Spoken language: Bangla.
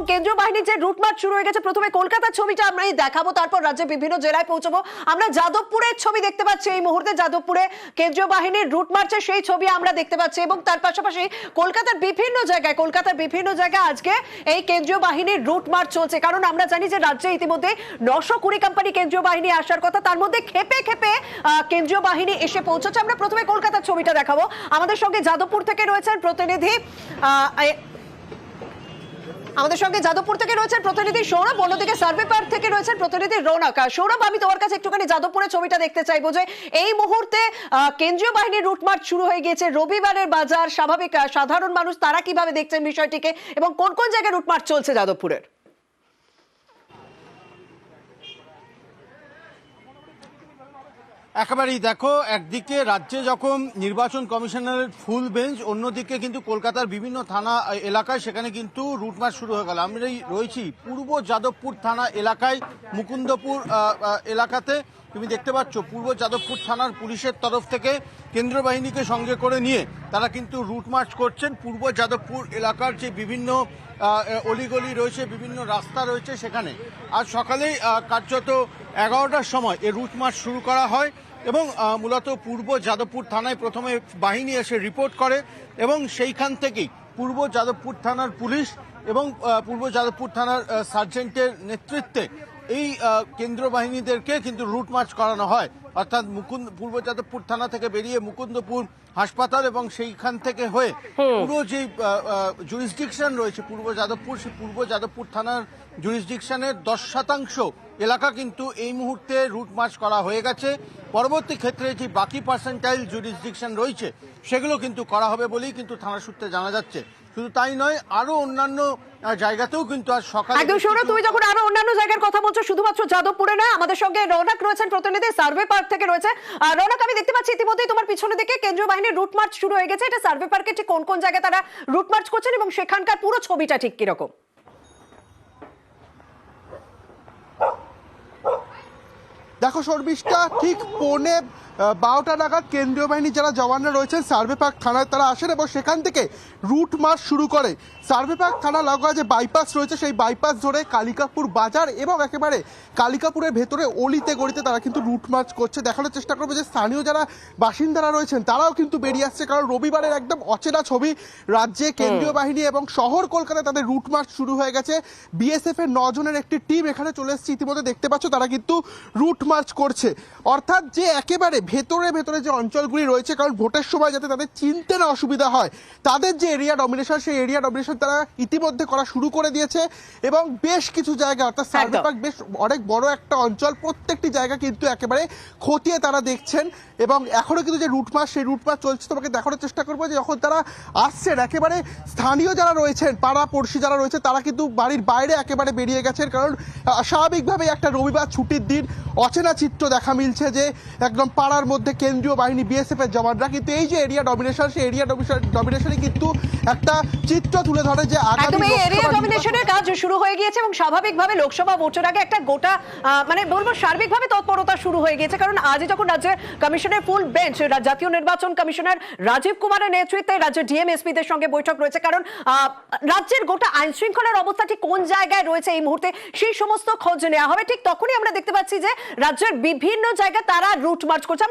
এবং কেন্দ্রীয় বাহিনীর যে রুট মার্চ শুরু হয়ে গেছে, প্রথমে কলকাতার ছবিটা আমরা দেখাবো, তারপর রাজ্যের বিভিন্ন জেলায় পৌঁছবো। আমরা যাদবপুরের ছবি দেখতে পাচ্ছি এই মুহূর্তে, যাদবপুরে কেন্দ্রীয় বাহিনীর রুট মার্চের সেই ছবি আমরা দেখতে পাচ্ছি এবং তার পাশাপাশি কলকাতার বিভিন্ন জায়গায় আজকে এই কেন্দ্রীয় বাহিনীর রুট মার্চ চলছে। কারণ আমরা জানি যে রাজ্যে ইতিমধ্যে 920 কোম্পানি কেন্দ্রীয় বাহিনী আসার কথা, তার মধ্যে খেপে কেন্দ্রীয় বাহিনী এসে পৌঁছেছে। আমরা প্রথমে কলকাতার ছবিটা দেখাবো। আমাদের সঙ্গে যাদবপুর থেকে রয়েছেন প্রতিনিধি সৌরভ, অন্যদিকে সার্ভে পার্ক থেকে রয়েছেন প্রতিনিধি রৌনক। সৌরভ, আমি তোমার কাছে একটুখানি যাদবপুরের ছবিটা দেখতে চাইবো যে এই মুহূর্তে কেন্দ্রীয় বাহিনীর রুট মার্চ শুরু হয়ে গিয়েছে। রবিবারের বাজার, স্বাভাবিক সাধারণ মানুষ তারা কিভাবে দেখছেন বিষয়টিকে এবং কোন কোন জায়গায় রুট মার্চ চলছে যাদবপুরের? একেবারেই দেখো, একদিকে রাজ্যে যখন নির্বাচন কমিশনের ফুল বেঞ্চ, অন্যদিকে কিন্তু কলকাতার বিভিন্ন থানা এলাকায় সেখানে কিন্তু রুটমার্চ শুরু হয়ে গেল। আমরা রয়েছি পূর্ব যাদবপুর থানা এলাকায়, মুকুন্দপুর এলাকাতে। তুমি দেখতে পাচ্ছ পূর্ব যাদবপুর থানার পুলিশের তরফ থেকে কেন্দ্রীয় বাহিনীকে সঙ্গে করে নিয়ে তারা কিন্তু রুট মার্চ করছেন। পূর্ব যাদবপুর এলাকার যে বিভিন্ন অলিগলি রয়েছে, বিভিন্ন রাস্তা রয়েছে, সেখানে আজ সকালেই কার্যত 11টার সময় এই রুট মার্চ শুরু করা হয় এবং মূলত পূর্ব যাদবপুর থানায় প্রথমে বাহিনী এসে রিপোর্ট করে এবং সেইখান থেকেই পূর্ব যাদবপুর থানার পুলিশ এবং পূর্ব যাদবপুর থানার সার্জেন্টের নেতৃত্বে এই কেন্দ্রীয় বাহিনীদেরকে কিন্তু রুট মার্চ করানো হয়। অর্থাৎ পূর্ব যাদবপুর থানা থেকে বেরিয়ে মুকুন্দপুর হাসপাতাল এবং সেইখান থেকে হয়ে পুরো যে জুরিসডিকশন রয়েছে পূর্ব যাদবপুর, সেই পূর্ব যাদবপুর থানার জুরিসডিকশনের 10% এলাকা কিন্তু এই মুহূর্তে রুট মার্চ করা হয়ে গেছে। পরবর্তী ক্ষেত্রে যে বাকি পার্সেন্টাইল জুরিসডিকশন রয়েছে সেগুলো কিন্তু করা হবে বলেই কিন্তু থানা সূত্রে জানা যাচ্ছে। শুধু তাই নয়, আরো অন্যান্য জায়গাতেও কিন্তু আজ সকালে একদম। সৌরভ, তুমি যখন আরো অন্যান্য জায়গার কথা বলছো, শুধুমাত্র যাদবপুরে নয়, আমাদের সঙ্গে রৌনক রয়েছেন প্রতিনিধি, সার্ভে পার্ক থেকে রয়েছে। রৌনক, আমি দেখতে পাচ্ছি ইতিমধ্যেই তোমার পিছনের দিকে কেন্দ্রীয় বাহিনীর রুট মার্চ শুরু হয়ে গেছে। এটা সার্ভে পার্কে ঠিক কোন কোন জায়গায় তারা রুট মার্চ করছেন এবং সেখানকার পুরো ছবিটা ঠিক কিরকম? দেখো শর্মিষ্ঠা, ঠিক 12টা নাগাদ কেন্দ্রীয় বাহিনীর যারা জওয়ানরা রয়েছেন সার্ভে পার্ক থানায় তারা আসেন এবং সেখান থেকে রুট মার্চ শুরু করে। সার্ভে পার্ক থানা লাগোয়া যে বাইপাস রয়েছে সেই বাইপাস ধরে কালিকাপুর বাজার এবং একেবারে কালিকাপুরের ভেতরে অলিতে গলিতে তারা কিন্তু রুট মার্চ করছে। দেখানোর চেষ্টা করবো যে স্থানীয় যারা বাসিন্দারা রয়েছেন তারাও কিন্তু বেরিয়ে আসছে, কারণ রবিবারের একদম অচেনা ছবি। রাজ্যে কেন্দ্রীয় বাহিনী এবং শহর কলকাতায় তাদের রুট মার্চ শুরু হয়ে গেছে। বিএসএফ এর 9 জনের একটি টিম এখানে চলে এসেছে ইতিমধ্যে, দেখতে পাচ্ছ তারা কিন্তু রুট মার্চ করছে। অর্থাৎ যে একেবারে ভেতরে যে অঞ্চলগুলি রয়েছে, কারণ ভোটের সময় যাতে তাদের চিনতে না অসুবিধা হয়, তাদের যে এরিয়া ডমিনেশন সেই এরিয়া ডমিনেশন তারা ইতিমধ্যে করা শুরু করে দিয়েছে এবং বেশ কিছু জায়গা, অর্থাৎ সার্ভে পার্ক বেশ অনেক বড় একটা অঞ্চল, প্রত্যেকটি জায়গা কিন্তু একেবারে খতিয়ে তারা দেখছেন এবং এখনো কিন্তু যে রুট মার্চ সেই রুট মার্চ চলছে। তোমাকে দেখানোর চেষ্টা করবো যে যখন তারা আসছেন একেবারে স্থানীয় যারা রয়েছেন, পাড়া পড়শি যারা রয়েছে, তারা কিন্তু বাড়ির বাইরে একেবারে বেরিয়ে গেছেন, কারণ স্বাভাবিকভাবে একটা রবিবার ছুটির দিন, অচেনা চিত্র দেখা মিলছে যে একদম পাড়ার মধ্যে কেন্দ্রীয় বাহিনী বিএসএফ এর জওয়ানরা কিন্তু এই যে এরিয়া ডমিনেশন সেই এরিয়া ডমিনেশনে কিন্তু একটা চিত্র তুলে ধরে যে আগামী এরিয়া ডমিনেশনের কাজ শুরু হয়ে গিয়েছে এবং স্বাভাবিকভাবে লোকসভা ভোটের আগে একটা গোটা মানে বলবো সার্বিকভাবে তৎপরতা শুরু হয়ে গিয়েছে। কারণ আজই যখন রাজ্যের কমিশনের ফুল বেঞ্চ, জাতীয় নির্বাচন কমিশনার রাজীব কুমারের নেতৃত্বে রাজ্যের ডিএমএসপি দের সঙ্গে বৈঠক রয়েছে, কারণ রাজ্যের গোটা আইন শৃঙ্খলার অবস্থা ঠিক কোন জায়গায় রয়েছে এই মুহূর্তে সেই সমস্ত খোঁজ নেওয়া হবে। ঠিক তখনই আমরা দেখতে পাচ্ছি যে রাজ্যের বিভিন্ন জায়গায় তারা রুট মার্চ করছে।